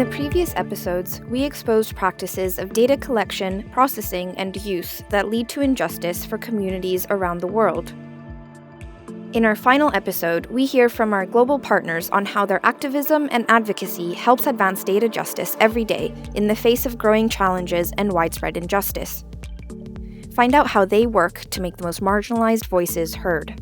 previous episodes, we exposed practices of data collection, processing, and use that lead to injustice for communities around the world. In our final episode, we hear from our global partners on how their activism and advocacy helps advance data justice every day in the face of growing challenges and widespread injustice. Find out how they work to make the most marginalized voices heard.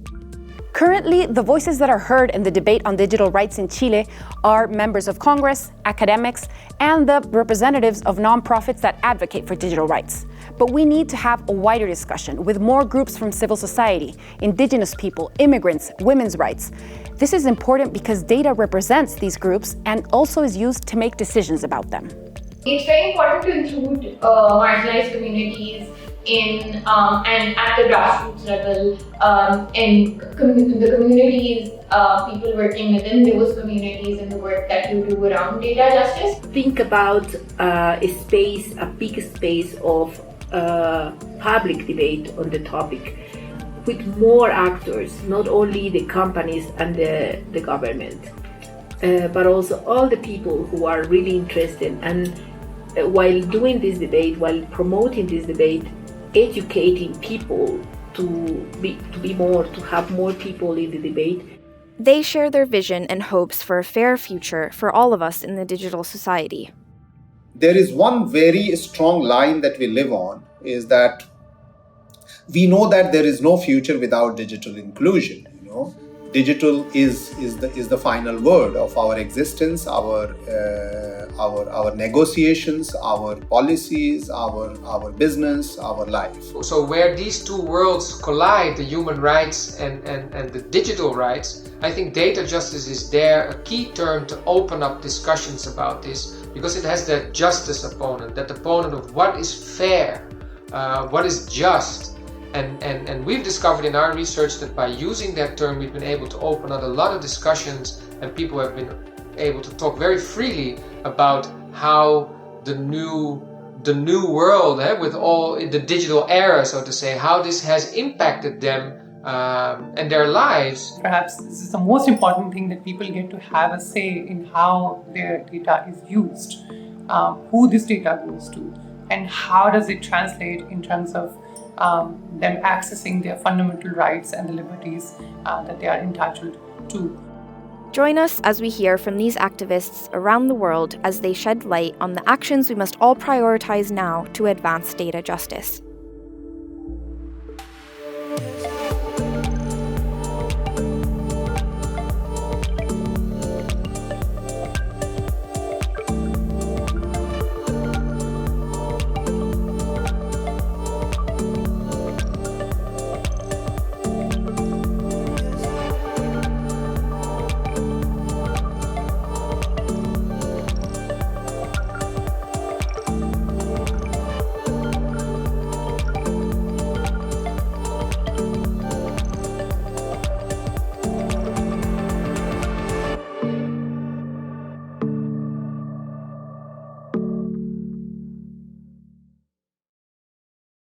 Currently, the voices that are heard in the debate on digital rights in Chile are members of Congress, academics, and the representatives of nonprofits that advocate for digital rights. But we need to have a wider discussion with more groups from civil society, indigenous people, immigrants, women's rights. This is important because data represents these groups and also is used to make decisions about them. It's very important to include marginalized communities in and at the grassroots level, in the communities, people working within those communities and the work that you do around data justice. Think about a big space of public debate on the topic with more actors, not only the companies and the government, but also all the people who are really interested. And while doing this debate, while promoting this debate, educating people to have more people in the debate. They share their vision and hopes for a fair future for all of us in the digital society. There is one very strong line that we live on, is that we know that there is no future without digital inclusion. Digital is the final word of our existence, our negotiations, our policies, our business, our life. So where these two worlds collide, the human rights and the digital rights, I think data justice is there, a key term to open up discussions about this, because it has that justice opponent, that opponent of what is fair, what is just. And we've discovered in our research that by using that term, we've been able to open up a lot of discussions, and people have been able to talk very freely about how the new world, with all the digital era, so to say, how this has impacted them and their lives. Perhaps this is the most important thing, that people get to have a say in how their data is used, who this data goes to, and how does it translate in terms of them accessing their fundamental rights and the liberties that they are entitled to. Join us as we hear from these activists around the world as they shed light on the actions we must all prioritize now to advance data justice.